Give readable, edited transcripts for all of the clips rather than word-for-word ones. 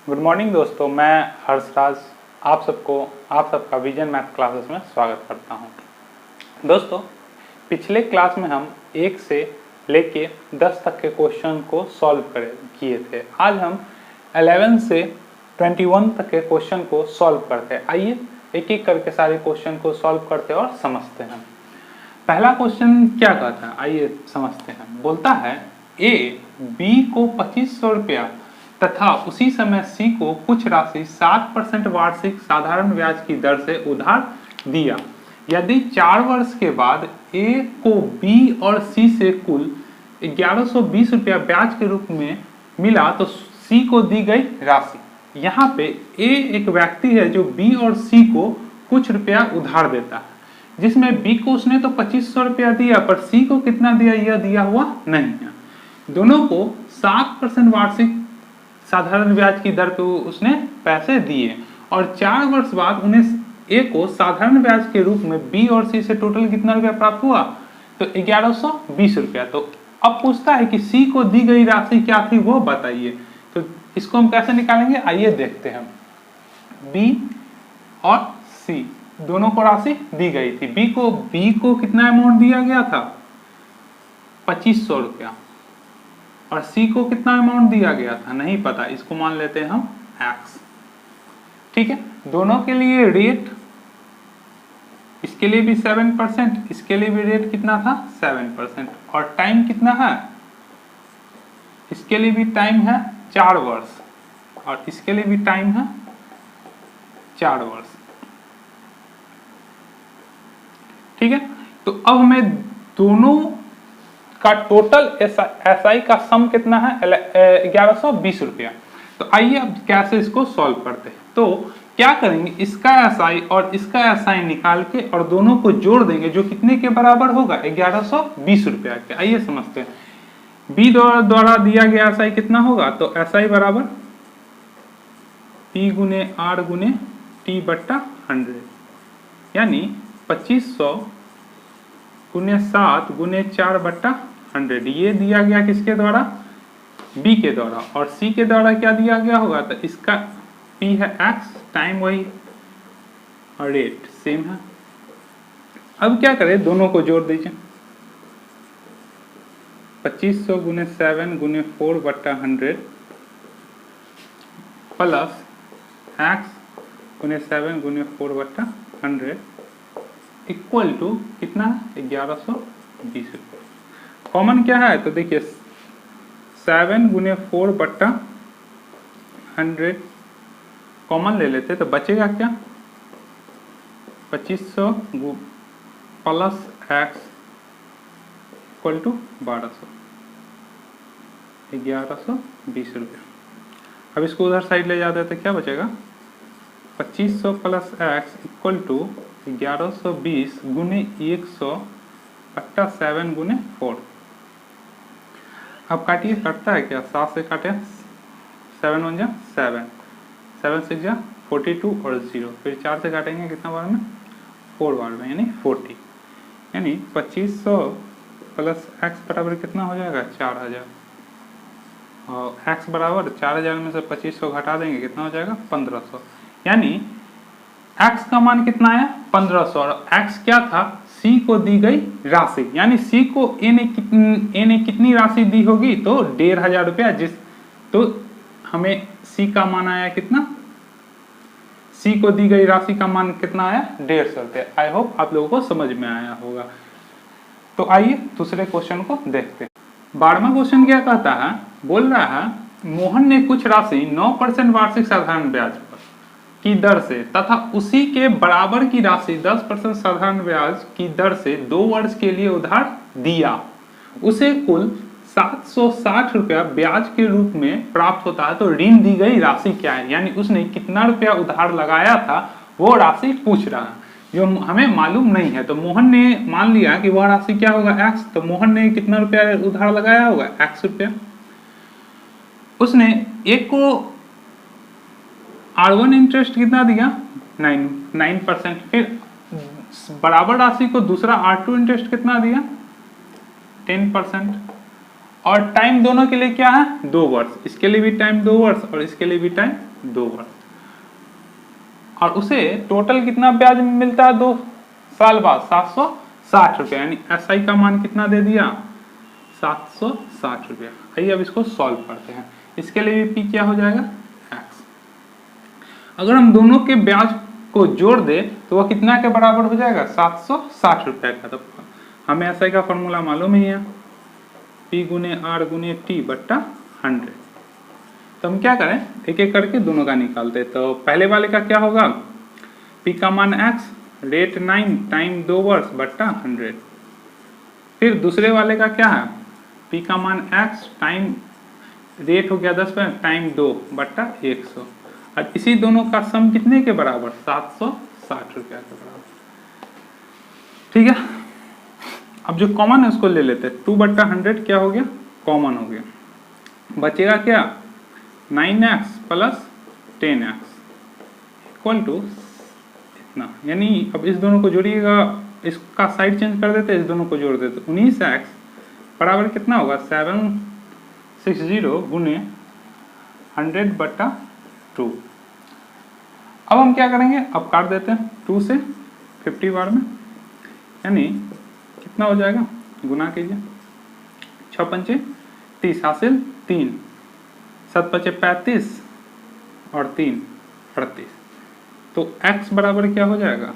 Good morning दोस्तों, मैं हर्षराज आप सबका विजन मैथ क्लासेस में स्वागत करता हूं। दोस्तों, पिछले क्लास में हम 1 से लेके 10 तक के क्वेश्चन को सॉल्व किए थे। आज हम 11 से 21 तक के क्वेश्चन को सॉल्व करते हैं। आइए एक एक करके सारे क्वेश्चन को सॉल्व करते हैं और समझते हैं। पहला क्वेश्चन क्या कहता है, आइए समझते हैं। बोलता है ए बी को 2500 रुपया तथा उसी समय सी को कुछ राशि 7% वार्षिक साधारण ब्याज की दर से उधार दिया। यदि 4 वर्ष के बाद ए को बी और सी से कुल 1120 रुपया ब्याज के रूप में मिला तो सी को दी गई राशि। यहाँ पे ए एक व्यक्ति है जो बी और सी को कुछ रुपया उधार देता है, जिसमें बी को उसने तो 2500 रुपया दिया, पर सी को कितना दिया यह दिया हुआ नहीं है। दोनों को 7% वार्षिक साधारण ब्याज की दर पे उसने पैसे दिए और 4 वर्ष बाद उन्हें ए को साधारण ब्याज के रूप में बी और सी से टोटल कितना रुपया प्राप्त हुआ, तो 1120 रुपया। तो अब पूछता है कि सी को दी गई राशि क्या थी वो बताइए। तो इसको हम कैसे निकालेंगे, आइए देखते हैं। बी और सी दोनों को राशि दी गई थी। बी को कितना अमाउंट दिया गया था, 2500 रुपया, और सी को कितना अमाउंट दिया गया था नहीं पता, इसको मान लेते हैं हम x। ठीक है, दोनों के लिए रेट, इसके लिए भी 7%, इसके लिए भी रेट कितना था 7%, और टाइम कितना है, इसके लिए भी टाइम है 4 वर्ष और इसके लिए भी टाइम है 4 वर्ष। ठीक है, तो अब हमें दोनों का टोटल एसआई का सम कितना है, 1120 रुपया। तो आइए अब कैसे इसको सॉल्व करते हैं। तो क्या करेंगे, इसका एसआई और इसका एसआई निकाल के और दोनों को जोड़ देंगे, जो कितने के बराबर होगा, 1120 रुपया के। आइए समझते हैं। बी द्वारा दिया गया एसआई कितना होगा, तो एसआई बराबर पी गुने आर गुने टी बट्टा 100, यानी 2500 गुने 7 गुने 4 बट्टा 100। ये दिया गया किसके द्वारा, बी के द्वारा, और सी के द्वारा क्या दिया गया होगा, तो इसका पी है x, टाइम वही और रेट सेम है। अब क्या करें, दोनों को जोड़ दीजिए। 2500 गुने 7 गुने 4 बट्टा 100 प्लस x गुने 7 गुने 4 बट्टा 100 इक्वल टू कितना, 1120 रुपये। कॉमन क्या है, तो देखिए 7 गुने 4 बट्टा 100 कॉमन ले लेते तो बचेगा क्या, 2500 प्लस x इक्वल टू 1200, 1120 रुपये। अब इसको उधर साइड ले जाते तो क्या बचेगा, 2500 प्लस x इक्वल टू 1120 गुने 100 बट्टा 7 गुने 4। अब काटिए, कटता है क्या, 7 से काटे 7 1 जा 7, 7 6 जा 42 और 0, फिर 4 से काटेंगे कितना बार में, 4 बार में, यानी 40। यानी 2500 प्लस x बराबर कितना हो जाएगा, 4000, और x बराबर 4000 में से 2500 घटा देंगे कितना हो जाएगा, 1500। यानी x का मान कितना आया, 1500, और x क्या था, c को दी गई राशि, यानी c को a ने कितनी राशि दी होगी, तो 1500 रुपया। तो हमें c का मान आया कितना, c को दी गई राशि का मान कितना आया, 150 रुपया। आई होप आप लोगों को समझ में आया होगा। तो आइए दूसरे क्वेश्चन को देखते हैं। 12वां क्वेश्चन क्या कहता है, बोल रहा है मोहन ने कुछ राशि 9% वार्षिक साधारण ब्याज की दर से तथा उसी के बराबर की राशि 10% साधारण ब्याज की दर से 2 वर्ष के लिए उधार दिया। उसे कुल 760 रुपया ब्याज के रूप में प्राप्त होता है। तो ऋण दी गई राशि क्या है, यानी उसने कितना रुपया उधार लगाया था वो राशि पूछ रहा है, जो हमें मालूम नहीं है। तो मोहन ने मान लिया कि वह राशि क्या होगा, x। तो मोहन ने कितना रुपया उधार लगाया होगा, x रुपया। उसने एक को R1 इंटरेस्ट कितना दिया, 9%। फिर बराबर राशि को दूसरा R2 इंटरेस्ट कितना दिया, 10%। और टाइम दोनों के लिए क्या है, 2 वर्ष। इसके लिए भी टाइम 2 वर्ष और इसके लिए भी टाइम 2 वर्ष, और उसे टोटल कितना ब्याज मिलता है 2 साल बाद 760 रुपया, यानी SI का मान कितना दे दिया 760 रुपया। आइए अब इसको सॉल्व करते हैं। इसके लिए भी P क्या हो जाएगा x। अगर हम दोनों के ब्याज को जोड़ दे तो वह कितना के बराबर हो जाएगा 760 रुपया का। तो हमें SI का फॉर्मूला मालूम ही है, P गुने R गुने T बट्टा 100। तो हम क्या करें, एक एक करके दोनों का निकालते। तो पहले वाले का क्या होगा, P का मान x, रेट 9 टाइम 2 वर्ष बट्टा 100। फिर दूसरे वाले का क्या है, P का मान x टाइम रेट हो गया 10 टाइम 2 बट्टा 100, और इसी दोनों का सम कितने के बराबर 760 रुपया के बराबर। ठीक है, अब जो कॉमन है उसको ले लेते हैं। 2 बट्टा 100 क्या हो गया, कॉमन हो गया, बचेगा क्या 9x plus 10x equal to इतना। यानी अब इस दोनों को जोड़िएगा, इसका साइड चेंज कर देते, इस दोनों को जोड़ देते, 19x बराबर कितना होगा 760 गुने 100 बट्टा 2। अब हम क्या करेंगे, अब काट देते हैं 2 से 50 बार में, यानी कितना हो जाएगा, गुना कीजिए 6 पंचे 30 हासिल 3, 7 पंचे 35 और 3 38। तो x बराबर क्या हो जाएगा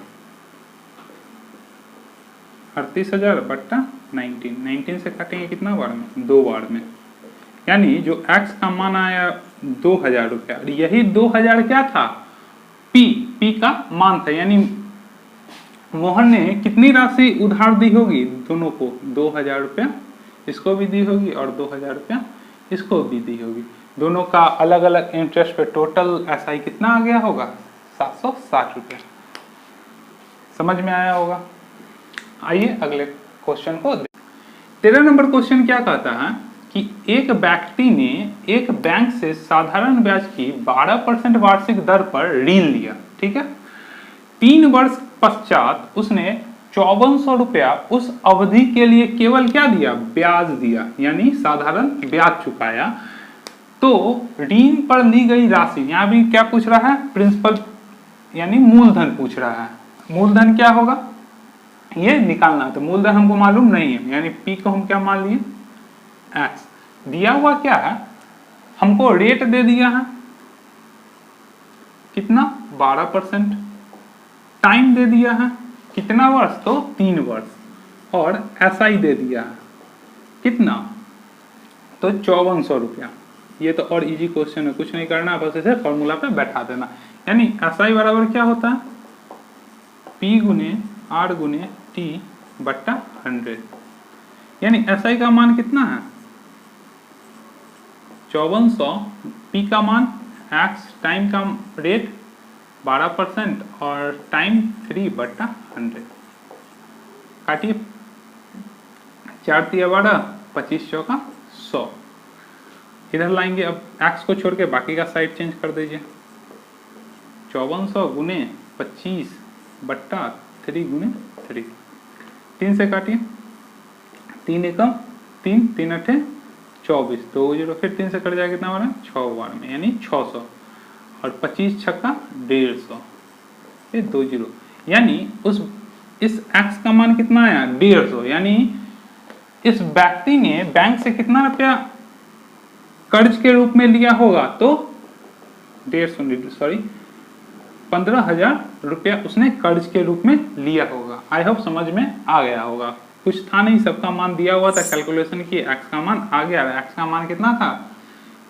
38,000 बट्टा 19 से काटेंगे कितना बार में 2 बार में, यानी जो x का मान आया 2000 रुपया, और यही 2000 क्या था P का मान था। यानी मोहन ने कितनी राशि उधार दी होगी, दोनों को 2000 रुपया इसको भी दी होगी और 2000 रुपया इसको भी दी होगी। दोनों का अलग अलग इंटरेस्ट पे टोटल SI कितना आ गया होगा 760 रुपया। समझ में आया होगा। आइए अगले क्वेश्चन को। 13 नंबर क्वेश्चन क्या कहता है कि एक व्यक्ति ने एक बैंक से साधारण ब्याज की 12% वार्षिक दर पर ऋण लिया। ठीक है, 3 वर्ष पश्चात उसने 5400 रुपया उस अवधि के लिए केवल क्या दिया, ब्याज दिया, यानी साधारण ब्याज चुकाया। तो ऋण पर ली गई राशि, यहाँ भी क्या पूछ रहा है, प्रिंसिपल यानी मूलधन पूछ रहा है। मूलधन क्या होगा ये निकालना है, तो मूलधन हमको मालूम नहीं है, यानी P को हम क्या मान लिए x। दिया हुआ क्या है, हमको रेट दे दिया है कितना 12%, टाइम दे दिया है कितना वर्ष, तो 3 वर्ष, और SI दे दिया है कितना, तो 5400 रुपया। ये तो और इजी क्वेश्चन है, कुछ नहीं करना, बस इसे फॉर्मूला पे बैठा देना। यानी SI बराबर क्या होता है P गुने R गुने T बट्टा 100, यानी SI का मान कितना है 5400, P का मान x, टाइम का रेट 12% और टाइम 3 बट्टा 100। काटिए 4 तिया 12, 25 चौका 100। इधर लाएंगे, अब x को छोड़ के बाकी का साइड चेंज कर दीजिए। 5400 गुने 25 बट्टा 3 गुने 3, 3 से काटिए, 3 एकम 3, 3 अठे 24, 2 0, फिर 3 से कट जाएगा कितना बार में 6 बार में, यानी 600, और 25 छक्का 150, फिर 2 0, यानी इस x का मान कितना आया 150। यानी इस व्यक्ति ने बैंक से कितना रुपया कर्ज के रूप में लिया होगा, तो 15,000 रुपया उसने कर्ज के रूप में लिया होगा। आई होप समझ में आ गया होगा। कुछ था नहीं, सबका मान दिया हुआ था, कैलकुलेशन की, x का मान आ गया। x का मान कितना था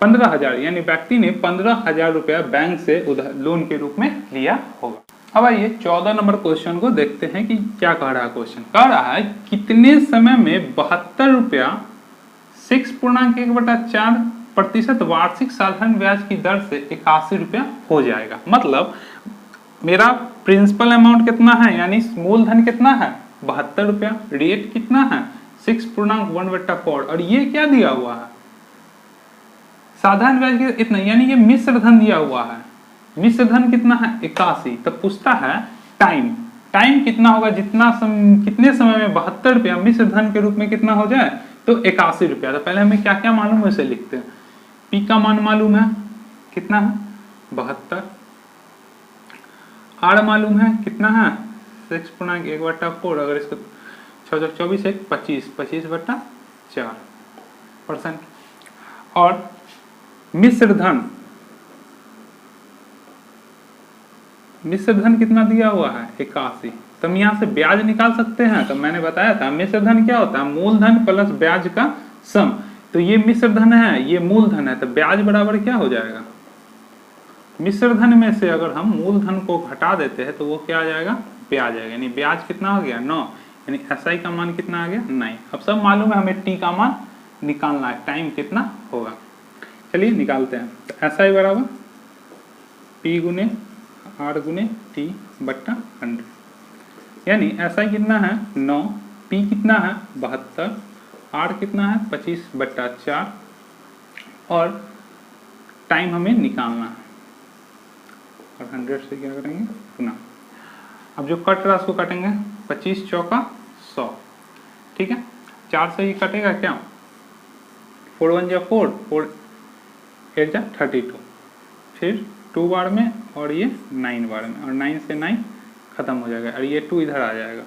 15,000, यानी व्यक्ति ने 15,000 रुपया बैंक से उधार लोन के रूप में लिया होगा। अब आइए 14 नंबर क्वेश्चन को देखते हैं कि क्या कह रहा है क्वेश्चन। कह रहा है कितने समय में 72 रुपया 6.1/4% वार्षिक साधारण ब्याज की दर से 81 रुपया हो जाएगा। मतलब मेरा प्रिंसिपल अमाउंट कितना है, यानी मूलधन कितना है 72 रुपया, रेट कितना है 6.1/4, और ये क्या दिया हुआ है साधारण ब्याज के इतना, यानी ये मिश्र धन दिया हुआ है। मिश्र धन कितना है 81। तब पूछता है टाइम कितना होगा, कितने समय में 72 रुपया मिश्र धन के रूप में कितना हो जाए, तो 81 रुपया। तो पहले हमें क्या क्या मालूम है उसे लिखते हैं। P का मान मालूम है कितना है 72। आर मालूम है कितना है 6.1/4। अगर इसको 6 1 25 25/4%। और मिश्र धन कितना दिया हुआ है 81। तो हम यहाँ से ब्याज निकाल सकते हैं। तो मैंने बताया था मिश्र धन क्या होता है, मूलधन प्लस ब्याज का सम। तो ये मिश्र धन है, ये मूलधन है, तो ब्याज बराबर क्या हो जाएगा, मिश्र धन में से अगर हम मूलधन को घटा देते हैं तो वो क्या आ जाएगा, ब्याज आएगा। यानी ब्याज कितना हो गया 9, यानी एसआई का मान कितना आ गया 9। अब सब मालूम है, हमें टी का मान निकालना है, टाइम कितना होगा। चलिए निकालते हैं। तो एसआई बराबर पी गुने आर गुने टी बट्टा 100। यानी एसआई कितना है 9, पी कितना है 72, आर कितना है 25/4 और टाइम हमें निकालना है। और 100 से क्या करेंगे गुना। अब जो कट रहा है उसको काटेंगे, 25 चौका 100, ठीक है। 4 से ही कटेगा क्या, 4 1 जा 4, 4 8 जा 32, फिर 2 बार में और ये 9 बार में, और 9 से 9 खत्म हो जाएगा और ये 2 इधर आ जाएगा।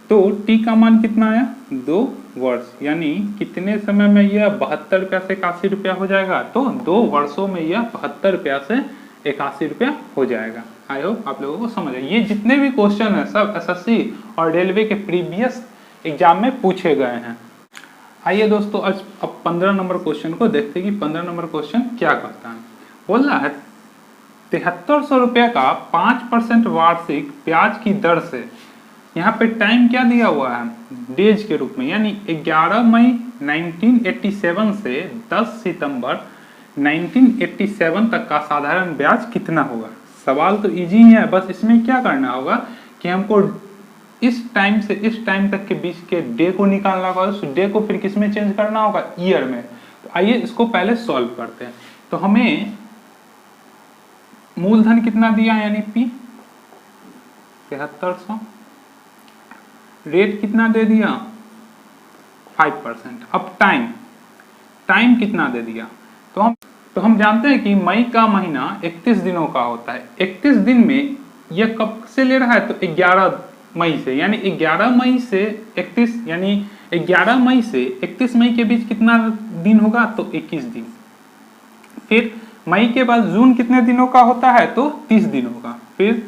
तो टी का मान कितना आया 2 वर्ष। यानी कितने समय में यह 72 रुपया से 81 रुपया हो जाएगा, तो 2 वर्षों में यह 72 रुपया से 81 रुपया हो जाएगा। आई होप आप लोगों को समझ आए। ये जितने भी क्वेश्चन है सब एसएससी और रेलवे के प्रीवियस एग्जाम में पूछे गए हैं। आइए दोस्तों आज अब 15 नंबर क्वेश्चन को देखते हैं कि 15 नंबर क्वेश्चन क्या कहता है। बोल रहा है 7300 रुपये का 5% वार्षिक ब्याज की दर से, यहाँ पे टाइम क्या दिया हुआ है डेज के रूप में, यानी 11 मई 1987 से 10 सितंबर 1987 तक का साधारण ब्याज कितना होगा। सवाल तो इजी ही है, बस इसमें क्या करना होगा कि हमको इस टाइम से इस टाइम तक के बीच के डे को निकालना होगा, उस डे को फिर किस में चेंज करना होगा, ईयर में। तो आइए इसको पहले सॉल्व करते हैं। तो हमें मूलधन कितना दिया है, यानी पी 7300, रेट कितना दे दिया 5%। अब टाइम कितना दे दिया, तो हम जानते हैं कि मई का महीना 31 दिनों का होता है। 31 दिन में यह कब से ले रहा है, तो 11 मई से, यानी 11 मई से 31, यानी 11 मई से 31 मई के बीच कितना दिन होगा, तो 21 दिन। फिर मई के बाद जून कितने दिनों का होता है, तो 30 दिनों का। फिर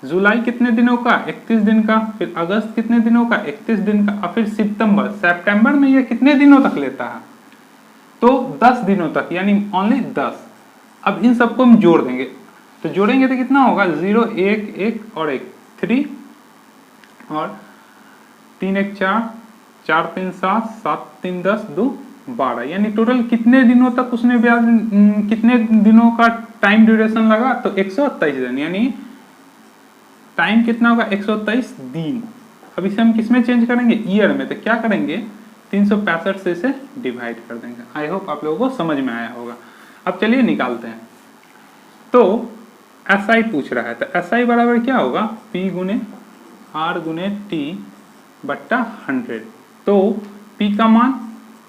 जुलाई कितने दिनों का 31 दिन का। फिर अगस्त कितने दिनों का 31 दिन का। और फिर सितंबर में यह कितने दिनों तक लेता है, तो 10 दिनों तक, यानी ओनली 10। अब इन सबको हम जोड़ देंगे, तो जोड़ेंगे तो कितना होगा 0 1 1 और 1 3 और 3 1 4 4 3 7 7 3 10 2 12, यानी टोटल कितने दिनों तक उसने ब्याज, कितने दिनों का टाइम ड्यूरेशन लगा, तो 123 दिन, यानी टाइम कितना होगा 123 दिन। अब इसे हम किस में चेंज करेंगे, ईयर में। तो क्या करेंगे 365 से इसे डिवाइड कर देंगे। आई होप आप लोगों को समझ में आया होगा। अब चलिए निकालते हैं। तो एसआई पूछ रहा है, तो एसआई बराबर क्या होगा पी गुने आर गुने टी बट्टा 100। तो पी का मान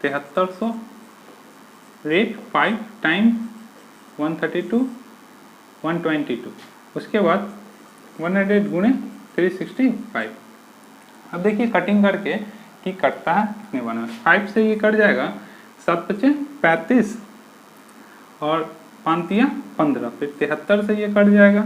7300, रेट 5, टाइम 132 122, उसके बाद 100 गुणे 365। अब देखिए कटिंग करके कि कटता है कितने बना, 5 से ये कट जाएगा, 7 5 35 और 5 3 15। फिर 73 से ये कट जाएगा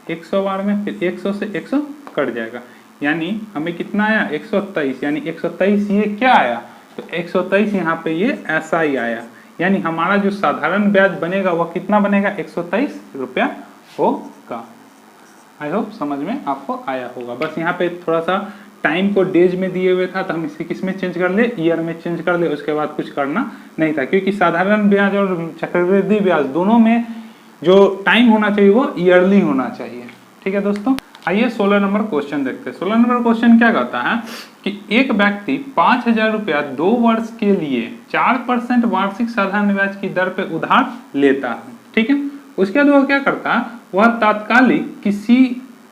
100 बार में, फिर 100 से 100 कट जाएगा, यानी हमें कितना आया 123। यानी 123 ये क्या आया, तो 123 यहाँ पे ये ऐसा ही आया। यानी हमारा जो साधारण ब्याज बनेगा वह कितना बनेगा 123 रुपया होगा। आई होप समझ में आपको आया होगा। बस यहाँ पे थोड़ा सा टाइम को डेज में दिए हुए था, तो हम इसे किस में चेंज कर ले, ईयर में चेंज कर ले, उसके बाद कुछ करना नहीं था, क्योंकि साधारण ब्याज और चक्रवृद्धि ब्याज दोनों में जो टाइम होना चाहिए वो ईयरली होना चाहिए। ठीक है दोस्तों, आइए 16 नंबर क्वेश्चन देखते हैं। 16 नंबर क्वेश्चन क्या कहता है कि एक व्यक्ति 5000 रुपया 2 वर्ष के लिए 4% वार्षिक साधारण ब्याज की दर पे उधार लेता है। ठीक है, उसके बाद वह क्या करता है, वह तात्कालिक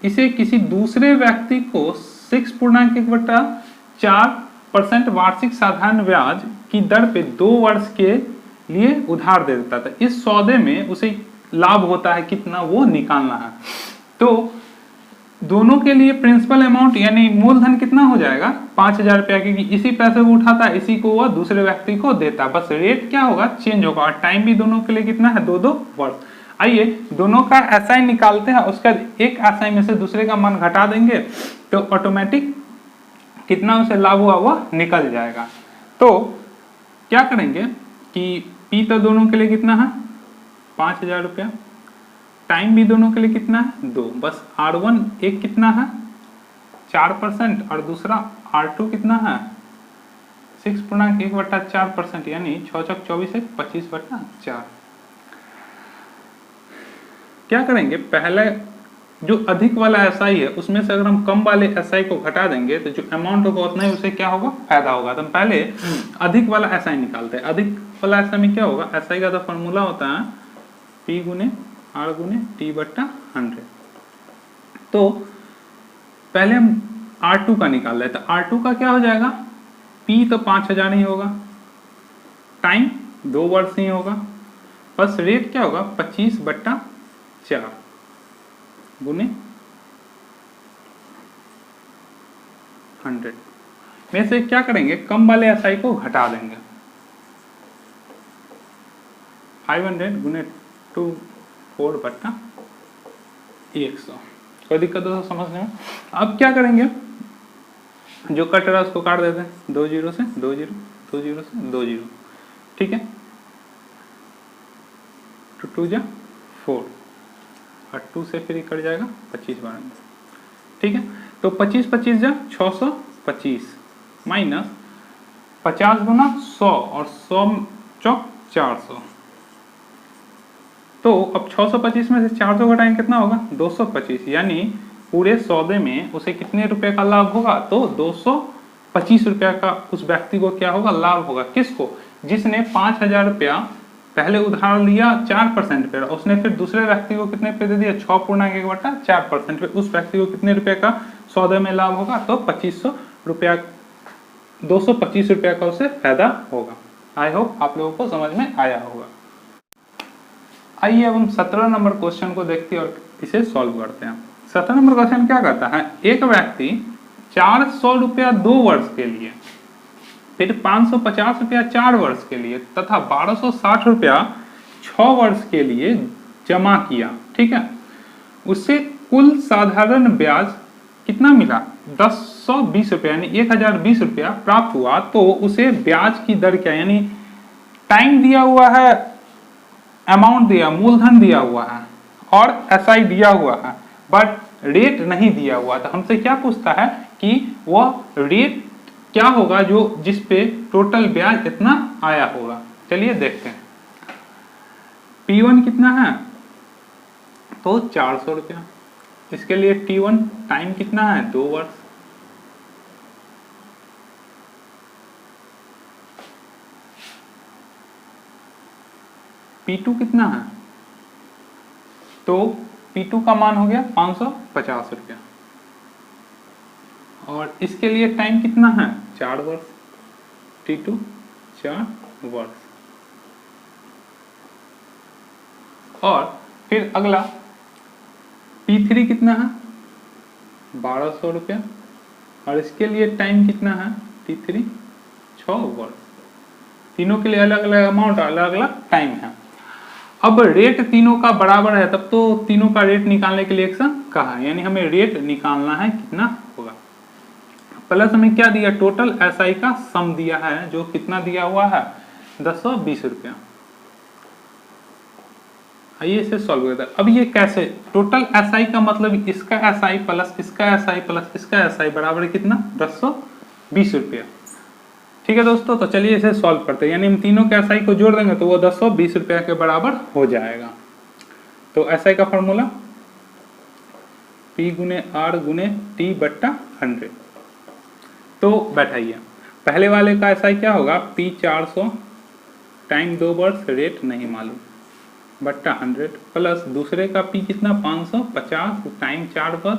इसे किसी दूसरे व्यक्ति को 6.1/4% वार्षिक साधारण ब्याज की दर पे 2 वर्ष के लिए उधार दे देता था। इस सौदे में उसे लाभ होता है कितना, वो निकालना है। तो दोनों के लिए प्रिंसिपल अमाउंट यानी मूलधन कितना हो जाएगा 5,000 रुपया, क्योंकि इसी पैसे को उठाता है, इसी को वह दूसरे व्यक्ति को देता, बस रेट क्या होगा चेंज होगा। और टाइम भी दोनों के लिए कितना है 2-2 वर्ष। आइए दोनों का एसआई निकालते हैं, उसके बाद एक एसआई में से दूसरे का मान घटा देंगे तो ऑटोमेटिक कितना उसे लाभ हुआ वह निकल जाएगा। तो क्या करेंगे कि पी तो दोनों के लिए कितना है 5,000 रुपया, टाइम भी दोनों के लिए कितना है 2, बस R1 एक कितना है 4% और दूसरा R2 कितना है 6.1/4%, यानी 6×4 = 25/4। क्या करेंगे, पहले जो अधिक वाला एसआई है उसमें से अगर हम कम वाले एसआई को घटा देंगे तो जो अमाउंट होगा उतना ही उसे क्या होगा फायदा होगा। तो हम पहले अधिक वाला एसआई निकालते हैं। अधिक वाला एसआई में क्या होगा, एसआई का तो फॉर्मूला होता है P × R × T/100। तो पहले हम R2 का निकाल रहे हैं, तो R2 का क्या हो जाएगा, P तो 5,000 ही होगा, टाइम 2 वर्ष ही होगा, बस रेट क्या होगा 25/4 × 100 में से क्या करेंगे, कम वाले एसआई को घटा देंगे। 500 × 2/4/100। कोई दिक्कत हो तो समझने में। अब क्या करेंगे, जो कट रहा है उसको काट देते हैं, 2 0 से 2 0, 2 0 से 2 0, ठीक है, 2 2 जा 4 और 2 से फिर कट जाएगा 25/12, ठीक है। तो 25 25 जा 625 माइनस 50 × 100 और 100 चौक 400। तो अब 625 में से 400 घटाएंगे कितना होगा 225, यानी पूरे सौदे में उसे कितने रुपए का लाभ होगा, तो 225 रुपया का उस व्यक्ति को क्या होगा लाभ होगा। किसको, जिसने 5,000 रुपया पहले उधार लिया 4% पे, उसने फिर दूसरे व्यक्ति को कितने पे दे दिया 6.1/4% पे, उस व्यक्ति को कितने रुपए का सौदे में लाभ होगा, तो 2500 रुपया, 225 रुपया का उसे फायदा होगा। आई होप आप लोगों को समझ में आया होगा। आइए अब हम 17 नंबर क्वेश्चन को देखते हैं और इसे सॉल्व करते हैं। 17 नंबर क्वेश्चन क्या कहता है, एक व्यक्ति 400 रुपया 2 वर्ष के लिए, फिर 550 रुपया 4 वर्ष के लिए तथा 1260 रुपया 6 वर्ष के लिए जमा किया, ठीक है। उससे कुल साधारण ब्याज कितना मिला 1020 रुपया, यानी 1020 रुपया प्राप्त हुआ। तो उसे ब्याज की दर क्या, यानी टाइम दिया हुआ है, अमाउंट दिया, मूलधन दिया हुआ है और एसआई दिया हुआ है, बट रेट नहीं दिया हुआ। तो हमसे क्या पूछता है कि वह रेट क्या होगा जो जिस पे टोटल ब्याज इतना आया होगा। चलिए देखते हैं। P1 कितना है, तो 400 रुपया, इसके लिए T1 टाइम कितना है 2 वर्ष, P2 कितना है, तो P2 का मान हो गया 550 रुपया, और इसके लिए टाइम कितना है 4 वर्ष, T2 4 वर्ष। और फिर अगला P3 कितना है 1200 रुपया, और इसके लिए टाइम कितना है T3 6 वर्ष। तीनों के लिए अलग अलग अमाउंट, अलग अलग टाइम है। अब रेट तीनों का बराबर है, तब तो तीनों का रेट निकालने के लिए एक्शन कहा, यानी हमें रेट निकालना है कितना होगा। प्लस हमें क्या दिया, टोटल एसआई का सम दिया है, जो कितना दिया हुआ है 1020 रुपया। आइए इसे सॉल्व करते हैं। अब ये कैसे, टोटल एसआई का मतलब इसका एसआई प्लस इसका एसआई प्लस इसका एसआई बराबर कितना 1020 रुपया, ठीक है दोस्तों। तो चलिए इसे सॉल्व करते हैं, यानी हम तीनों के एसआई को जोड़ देंगे तो वो 1020 रुपया के बराबर हो जाएगा। तो एसआई का फॉर्मूला P × R × T/100। तो बैठाइए, पहले वाले का एसआई क्या होगा P 400, टाइम 2 वर्ष, रेट नहीं मालूम, बट्टा 100, प्लस दूसरे का P कितना 550, टाइम 4 वर्ष,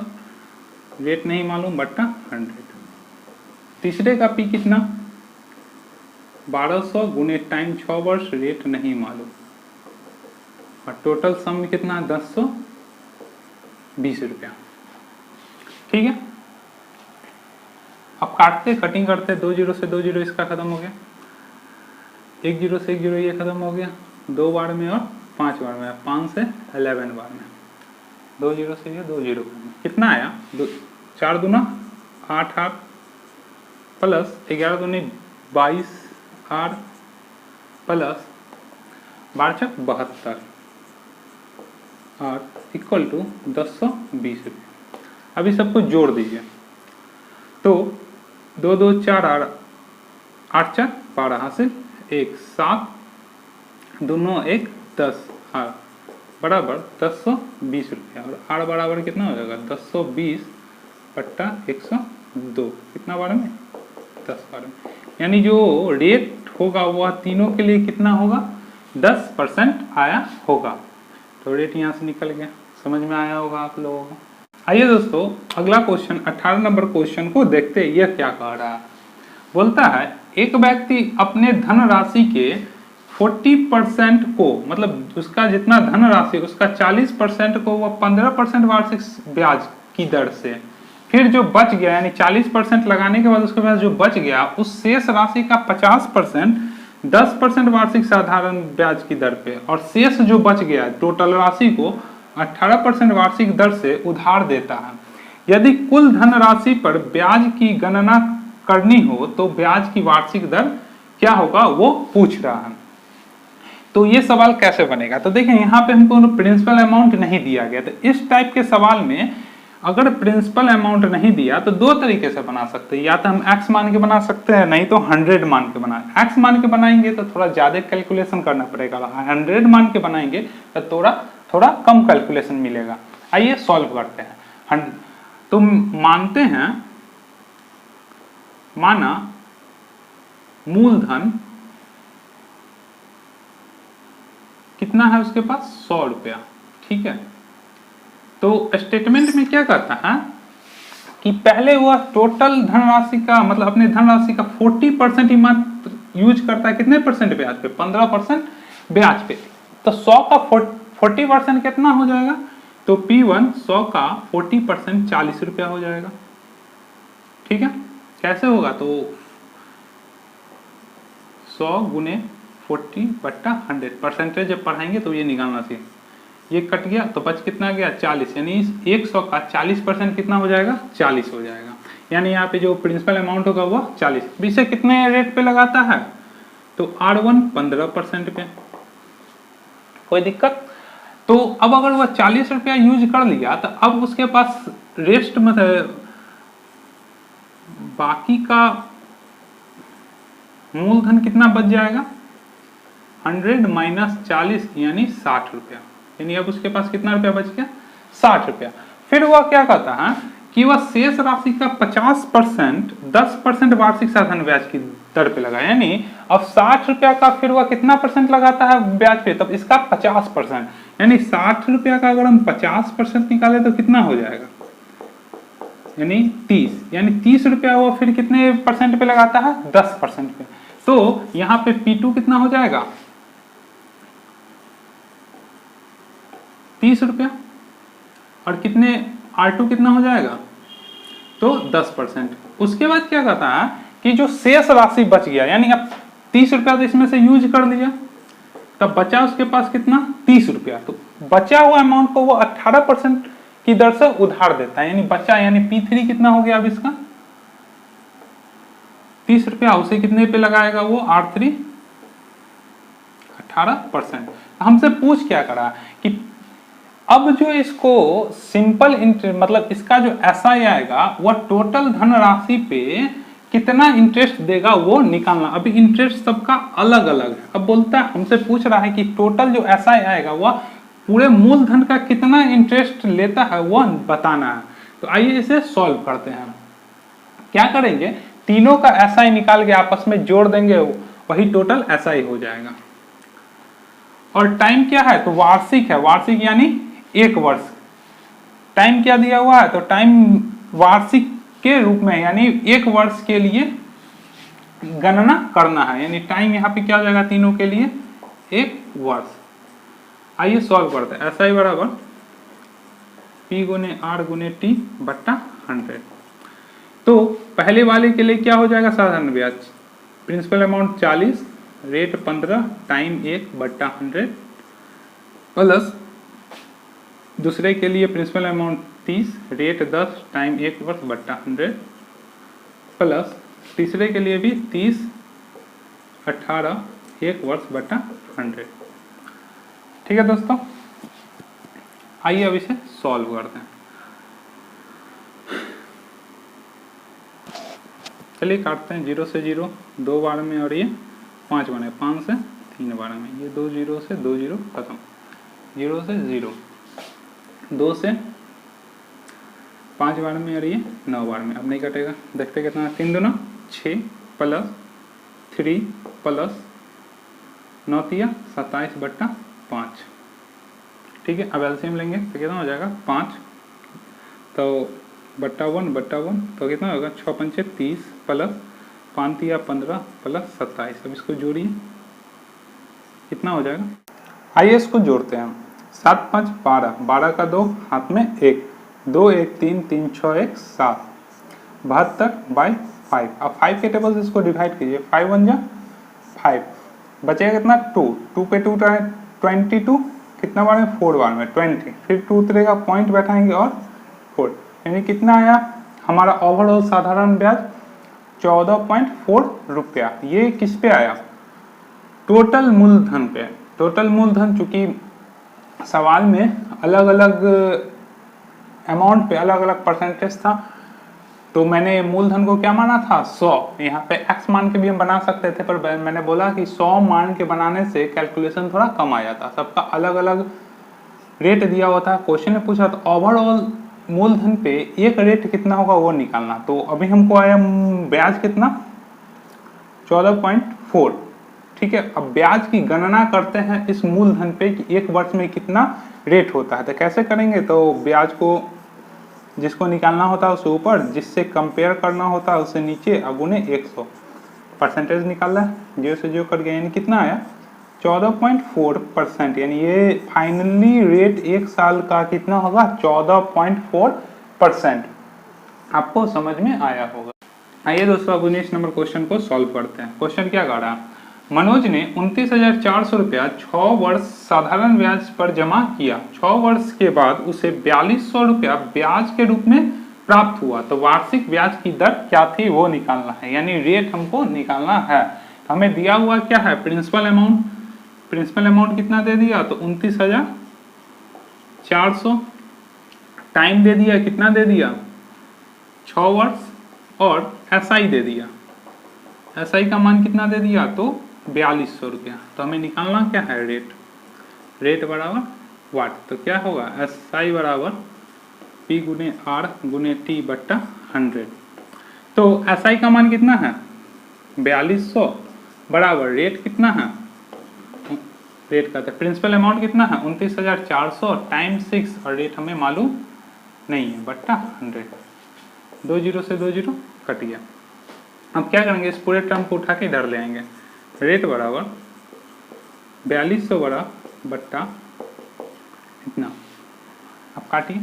रेट नहीं मालूम, बट्टा 100। तीसरे का P कितना 1200 गुने टाइम 6 वर्ष, रेट नहीं मालूम, और टोटल सम में कितना 1020 रुपया। ठीक है, अब काटते कटिंग करते, 2 जीरो से 2 जीरो इसका खत्म हो गया, 1 जीरो से 1 जीरो ये खत्म हो गया, 2 बार में और 5 बार में, 5 से 11 बार में, 2 जीरो से ये 2 जीरो में कितना आया, 4 दूना 8 8 प्लस 11 दूनी 22 8 प्लस 12 चक 72 और इक्वल टू 1020 रुपये। अभी सबको जोड़ दीजिए, तो 2 2 4 8 4 12 हासिल 1 7 दोनों 1 10 8 बराबर 1020 रुपया, और 8 बराबर कितना हो जाएगा 1020 बट्टा 102, कितना बार में 10 बार में, यानी जो रेट होगा वह तीनों के लिए कितना होगा 10% आया होगा। तो रेट यहाँ से निकल गया, समझ में आया होगा आप लोगों को। आइए दोस्तों अगला क्वेश्चन 18 नंबर क्वेश्चन को देखते हैं, यह क्या कह रहा है। बोलता है एक व्यक्ति अपने धनराशि के 40% को, मतलब उसका जितना धनराशि उसका 40% को वह 15% वार्षिक ब्याज की दर से, फिर जो बच गया यानी 40% लगाने के बाद उसके पास जो बच गया उस शेष राशि का 50% 10% वार्षिक साधारण ब्याज की दर पे, और शेष जो बच गया टोटल राशि को 18% वार्षिक दर से उधार देता है। यदि कुल धनराशि पर ब्याज की गणना करनी हो तो ब्याज की वार्षिक दर क्या होगा वो पूछ रहा है। तो ये सवाल कैसे बनेगा, तो देखिए यहाँ पे हमको प्रिंसिपल अमाउंट नहीं दिया गया, तो इस टाइप के सवाल में अगर प्रिंसिपल अमाउंट नहीं दिया तो दो तरीके से बना सकते हैं, या तो हम x मान के बना सकते हैं, नहीं तो 100 मान के बना। x मान के बनाएंगे तो थोड़ा ज्यादा कैलकुलेशन करना पड़ेगा, 100 मान के बनाएंगे तो थोड़ा कम कैलकुलेशन मिलेगा। आइए सॉल्व करते हैं। तो मानते हैं, माना मूलधन कितना है उसके पास 100 रुपया, ठीक है। तो स्टेटमेंट में क्या करता है कि पहले वह टोटल धनराशि का, मतलब अपने धनराशि का 40% ही मात्र यूज करता है, कितने परसेंट ब्याज पे 15% ब्याज पे। तो 100 का 40% कितना हो जाएगा, तो P1 100 का 40% 40 रुपया हो जाएगा, ठीक है। कैसे होगा, तो 100 गुने 40 बट्टा 100, परसेंटेज जब पढ़ाएंगे तो ये निकालना चाहिए। ये कट गया तो बच कितना गया 40, यानी 100 का 40% कितना हो जाएगा 40 हो जाएगा, यानी यहाँ पे जो प्रिंसिपल अमाउंट होगा वो 40। इसे कितने रेट पे लगाता है, तो R1 15% पे, कोई दिक्कत। तो अब अगर वह 40 रुपया यूज कर लिया तो अब उसके पास रेस्ट मतलब बाकी का मूलधन कितना बच जाएगा 100 माइनस 40 यानी 60 रुपया, यानी अब उसके पास कितना रुपया बच गया 60 रुपया। फिर वह क्या कहता है कि वह शेष राशि का 50% 10% वार्षिक साधारण ब्याज की दर पे लगा, यानी अब 60 रुपया का फिर वह कितना परसेंट लगाता है ब्याज पे, तब इसका 50%, यानी 60 रुपया का अगर हम 50% निकाले तो कितना हो जाएगा, यानी 30, यानी 30 रुपया वो फिर कितने परसेंट पे लगाता है 10% पे। तो यहाँ पे P2 कितना हो जाएगा 30 रुपया, और कितने R2 कितना हो जाएगा, तो 10%। उसके बाद क्या कहता है कि जो शेष राशि बच गया, यानी अब 30 रुपया तो इसमें से यूज कर लिया, तब बचा उसके पास कितना 30 रुपया, तो बचा हुआ अमाउंट को वो 18% की दर से उधार देता है, यानी बचा, यानी P3 कितना हो गया अब इसका 30 रुपया, उसे कितने पे लगाएगा वो R3 18%। हमसे पूछ क्या करा कि अब जो इसको सिंपल इंटरेस्ट, मतलब इसका जो SI आएगा वह टोटल धनराशि पे कितना इंटरेस्ट देगा वो निकालना। अभी इंटरेस्ट सबका अलग अलग है। अब बोलता है, हमसे पूछ रहा है कि टोटल जो SI आएगा वह पूरे मूलधन का कितना इंटरेस्ट लेता है वह बताना है। तो आइए इसे सॉल्व करते हैं। क्या करेंगे, तीनों का SI निकाल के आपस में जोड़ देंगे, वही टोटल SI हो जाएगा। और टाइम क्या है, तो वार्षिक है, वार्षिक यानी 1 वर्ष। टाइम क्या दिया हुआ है, तो टाइम वार्षिक के रूप में, यानी 1 वर्ष के लिए गणना करना है, यानी टाइम यहाँ पे क्या हो जाएगा तीनों के लिए 1 वर्ष। आइए सॉल्व करते हैं। SI बराबर P गुने R गुने T बट्टा 100। तो पहले वाले के लिए क्या हो जाएगा साधारण ब्याज, प्रिंसिपल अमाउंट 40, रेट 15, टाइम 1 बट्टा 100, प्लस दूसरे के लिए प्रिंसिपल अमाउंट 30, रेट 10, टाइम 1 वर्ष बट्टा 100, प्लस तीसरे के लिए भी 30, 18, 1 वर्ष बट्टा 100। ठीक है दोस्तों, आइए अब इसे सॉल्व करते हैं। चलिए काटते हैं, 0 से 0 2 बार में और ये 5 बार में, 5 से 3 बार में, ये 2 0 से 2 0 खत्म, 0 से 0, 2 से 5 बार में और ये 9 बार में, अब नहीं कटेगा। देखते कितना, 3 दूना 6 प्लस 3 प्लस 9 तिया 27 बट्टा 5। ठीक है, अब एलसीएम लेंगे तो कितना हो जाएगा 5, तो बट्टा 1 बट्टा 1 तो कितना होगा 6 पंचे 30 प्लस 5 तिया 15 प्लस 27। अब इसको जोड़िए, कितना हो जाएगा। आइए इसको जोड़ते हैं। 7 5 12, 12 का 2 हाथ में 1, 2 1 3 3 6 1 7, 72/5। अब 5 के टेबल से इसको डिवाइड कीजिए, 5 1 जा 5, बचेगा कितना 2, 2 पे 2 है 22, कितना बार में 4 बार में 20, फिर 2 उतरेगा पॉइंट बैठाएंगे और 4, यानी कितना आया हमारा ओवरऑल साधारण ब्याज 14.4 रुपया। ये किस पे आया, टोटल मूलधन पे। टोटल मूलधन चूंकि सवाल में अलग अलग अमाउंट पे अलग अलग परसेंटेज था, तो मैंने मूलधन को क्या माना था 100, यहाँ पे x मान के भी हम बना सकते थे, पर मैंने बोला कि 100 मान के बनाने से कैलकुलेशन थोड़ा कम आ जाता, सबका अलग अलग रेट दिया हुआ था। क्वेश्चन ने पूछा तो ओवरऑल मूलधन पे एक रेट कितना होगा वो निकालना। तो अभी हमको आया ब्याज कितना 14.4। ठीक है, अब ब्याज की गणना करते हैं इस मूलधन पे कि एक वर्ष में कितना रेट होता है। तो कैसे करेंगे, तो ब्याज को जिसको निकालना होता है उससे ऊपर, जिससे कंपेयर करना होता है उससे नीचे, अगुने 100, परसेंटेज निकालना है, 0 से 0 कट गया, यानी कितना आया 14.4%। यानी ये फाइनली रेट एक साल का कितना होगा 14.4%। आपको समझ में आया होगा। आइए दोस्तों, अब 19 नंबर क्वेश्चन को सॉल्व करते हैं। क्वेश्चन क्या कह रहा है, मनोज ने 29,400 रुपया 6 वर्ष साधारण ब्याज पर जमा किया। 6 वर्ष के बाद उसे 4200 रुपया ब्याज के रूप में प्राप्त हुआ, तो वार्षिक ब्याज की दर क्या थी वो निकालना है, यानी रेट हमको निकालना है। हमें दिया हुआ क्या है प्रिंसिपल अमाउंट, प्रिंसिपल अमाउंट कितना दे दिया तो 29,400, टाइम दे दिया कितना दे दिया 6 वर्ष, और एसआई दे दिया, एसआई का मान कितना दे दिया तो 4200 रुपया। तो हमें निकालना क्या है रेट, रेट बराबर वाट, तो क्या होगा एसआई बराबर पी गुने आर गुने टी बट्टा 100। तो एसआई का मान कितना है 4200 बराबर रेट कितना है, रेट का प्रिंसिपल अमाउंट कितना है 29,400 टाइम 6, और रेट हमें मालूम नहीं है बट्टा 100। 2 0 से 2 0 कट गया। अब क्या करेंगे, इस पूरे टर्म को उठा के इधर ले आएंगे, रेट बराबर 4200 बड़ा बट्टा इतना, अब काटिए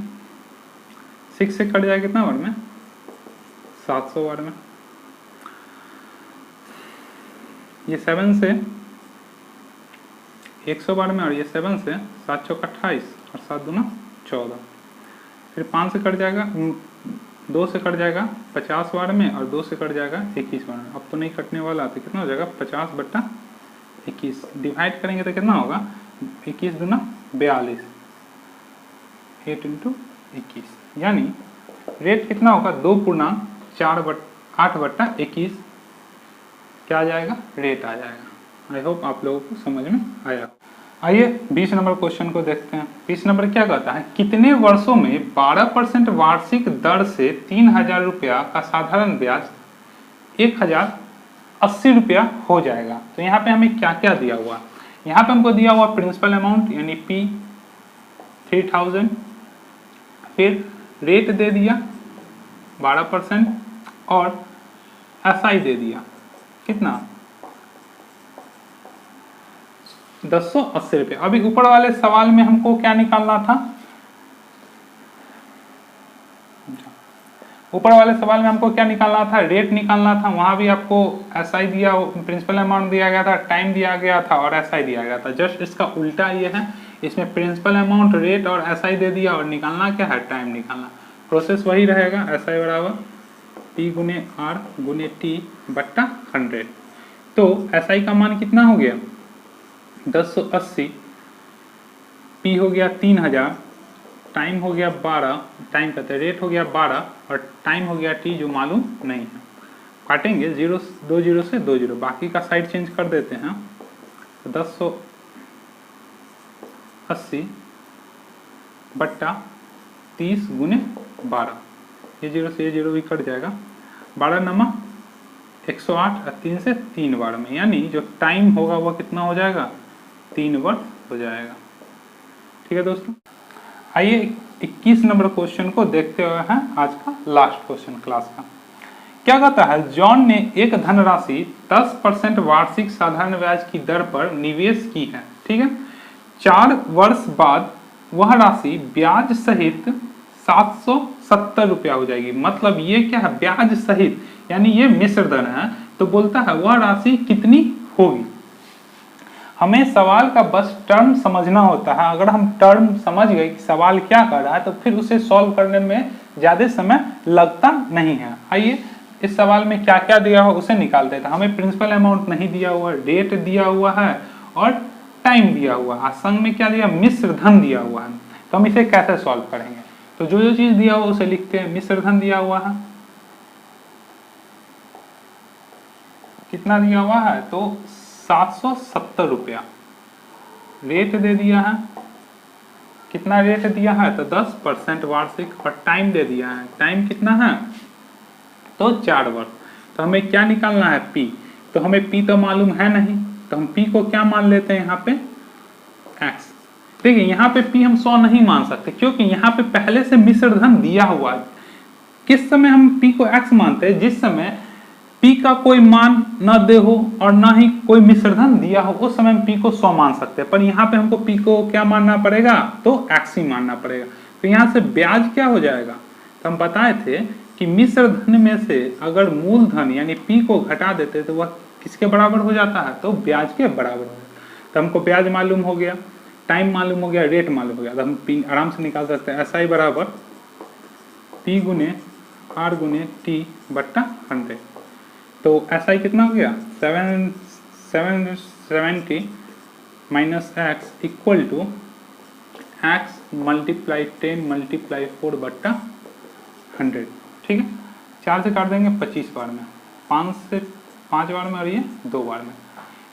6 से कट जाएगा कितना बार में 700 बार में, ये 7 से 100 बार में, और ये 7 से 7 चौक 28 और 7 दूना 14, फिर 5 से कट जाएगा, 2 से कट जाएगा 50 बार में, और 2 से कट जाएगा 21 बार में। अब तो नहीं कटने वाला, तो कितना हो जाएगा 50 बट्टा 21, डिवाइड करेंगे तो कितना होगा 21 दूना 42, 8 × 21, यानी रेट कितना होगा 2.8 बट्टा 21 क्या आ जाएगा रेट आ जाएगा। आई होप आप लोगों को समझ में आया। आइए 20 नंबर क्वेश्चन को देखते हैं। 20 नंबर क्या कहता है, कितने वर्षों में 12% वार्षिक दर से 3000 रुपया का साधारण ब्याज 1080 रुपया हो जाएगा। तो यहाँ पे हमें क्या क्या दिया हुआ, यहाँ पे हमको दिया हुआ प्रिंसिपल अमाउंट यानी P 3000, फिर रेट दे दिया 12% और SI दे दिया कितना 1080 रुपये। अभी ऊपर वाले सवाल में हमको क्या निकालना था, ऊपर वाले सवाल में हमको क्या निकालना था, रेट निकालना था। वहां भी आपको एसआई दिया, प्रिंसिपल अमाउंट दिया गया था, टाइम दिया गया था और एसआई दिया गया था। जस्ट इसका उल्टा ये है, इसमें प्रिंसिपल अमाउंट, रेट और एसआई दे दिया और निकालना क्या है, टाइम निकालना। प्रोसेस वही रहेगा, एसआई बराबर P गुने R गुने T बट्टा 100। तो एसआई का मान कितना हो गया 1080, P हो गया 3000, टाइम हो गया 12, टाइम कहते हैं रेट हो गया 12 और टाइम हो गया T जो मालूम नहीं है। काटेंगे 0 2 0 से 2 0, बाकी का साइड चेंज कर देते हैं। तो 1080 बट्टा 30 गुने 12, ये 0 से ये 0 भी कट जाएगा। 12 नमा 108 और 3 से 3 बार में, यानी जो टाइम होगा वह कितना हो जाएगा 3 वर्ष हो जाएगा। ठीक है दोस्तों, आइए 21 नंबर क्वेश्चन को देखते हुए हैं आज का लास्ट क्वेश्चन क्लास का। क्या कहता है, जॉन ने एक धनराशि 10% वार्षिक साधारण ब्याज की दर पर निवेश की है। ठीक है, 4 वर्ष बाद वह राशि ब्याज सहित 770 रुपया हो जाएगी। मतलब ये क्या है, ब्याज सहित, यानी ये मिश्र धन है। तो बोलता है वह राशि कितनी होगी। हमें सवाल का बस टर्म समझना होता है। अगर हम टर्म समझ गए कि सवाल क्या कर रहा है तो फिर उसे सॉल्व करने में ज़्यादा समय लगता नहीं है। आइए इस सवाल में क्या क्या दिया हुआ उसे निकाल देते हैं। हमें प्रिंसिपल अमाउंट नहीं दिया हुआ, डेट दिया हुआ है और टाइम दिया हुआ है, संग में क्या दिया, मिश्र धन दिया हुआ है। तो हम इसे कैसे सॉल्व करेंगे, तो जो जो चीज दिया हुआ उसे लिखते हैं। मिश्र धन दिया हुआ है, कितना दिया हुआ है, तो 770 रुपया। रेट दे दिया है, कितना रेट दिया है, तो 10% वार्षिक। और टाइम दे दिया है, टाइम कितना है, तो 4 वर्ष। तो हमें क्या निकालना है, P। तो हमें P तो मालूम है नहीं, तो हम P को क्या मान लेते हैं यहाँ पे, X। देखिए यहाँ पे P हम 100 नहीं मान सकते, क्योंकि यहाँ पे पहले से मिश्र धन दिया हुआ है। किस समय हम P को X मानते हैं, जिस समय P का कोई मान न दे हो और ना ही कोई मिश्र धन दिया हो, उस समय हम P को 100 मान सकते हैं। पर यहाँ पे हमको P को क्या मानना पड़ेगा, तो X ही मानना पड़ेगा। तो यहाँ से ब्याज क्या हो जाएगा, तो हम बताए थे कि मिश्र धन में से अगर मूल धन यानी P को घटा देते तो वह किसके बराबर हो जाता है, तो ब्याज के बराबर हो जाता है। तो हमको ब्याज मालूम हो गया, टाइम मालूम हो गया, रेट मालूम हो गया। तो हम P आराम से निकाल सकते हैं। SI बराबर P गुने R गुने T बट्टा 100। तो SI कितना हो गया, 770 minus X equal to X multiply 10 multiply 4 बट्टा 100। ठीक है, 4 से काट देंगे 25 बार में, 5 से 5 बार में और ये 2 बार में।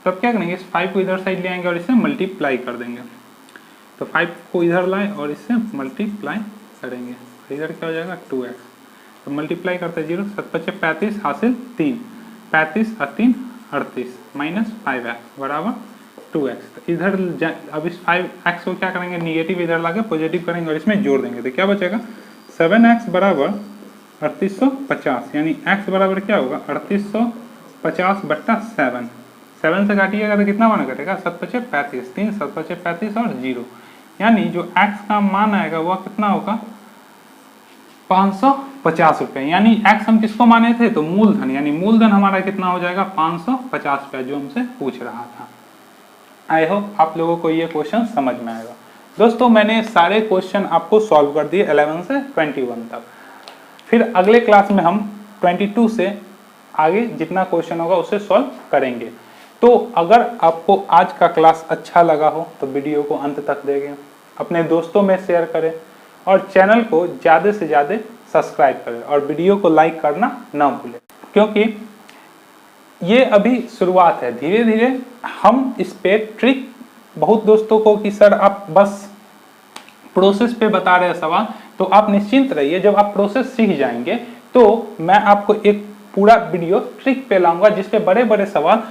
तो अब क्या करेंगे, इस 5 को इधर साइड ले आएंगे और इसे मल्टीप्लाई कर देंगे। तो 5 को इधर लाए और इससे मल्टीप्लाई करेंगे, इधर क्या हो जाएगा 2x। तो मल्टीप्लाई करते 0, 7 × 5 = 35 हासिल 3, 35 और 3 38 माइनस 5x बराबर 2x। तो इधर अब इस 5x को क्या करेंगे, निगेटिव इधर लाके पॉजिटिव करेंगे और इसमें जोड़ देंगे। तो क्या बचेगा, 7x बराबर 3850, यानी x बराबर क्या होगा 3850 बट्टा 7। 7 से काटिएगा तो कितना मान कटेगा, 7 × 5 = 35, 3 7 × 5 = 35 और 0, यानी जो x का मान आएगा वह कितना होगा 550 रुपये। यानी x हम किसको माने थे, तो मूलधन, यानी मूलधन हमारा कितना हो जाएगा 550 रुपये, जो हमसे पूछ रहा था। आई होप आप लोगों को ये क्वेश्चन समझ में आएगा। दोस्तों मैंने सारे क्वेश्चन आपको सॉल्व कर दिए 11 से 21 तक। फिर अगले क्लास में हम 22 से आगे जितना क्वेश्चन होगा उसे सॉल्व करेंगे। तो अगर आपको आज का क्लास अच्छा लगा हो तो वीडियो को अंत तक देखें, अपने दोस्तों में शेयर करें और चैनल को ज़्यादा से ज़्यादा सब्सक्राइब करें और वीडियो को लाइक करना ना भूलें, क्योंकि ये अभी शुरुआत है। धीरे धीरे हम इस पे ट्रिक, बहुत दोस्तों को कि सर आप बस प्रोसेस पे बता रहे हैं सवाल, तो आप निश्चिंत रहिए, जब आप प्रोसेस सीख जाएंगे तो मैं आपको एक पूरा वीडियो ट्रिक पे लाऊंगा जिसपे बड़े बड़े सवाल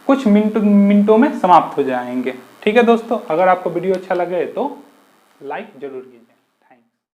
कुछ मिनटों में समाप्त हो जाएंगे। ठीक है दोस्तों, अगर आपको वीडियो अच्छा लगे तो लाइक जरूर कीजिए।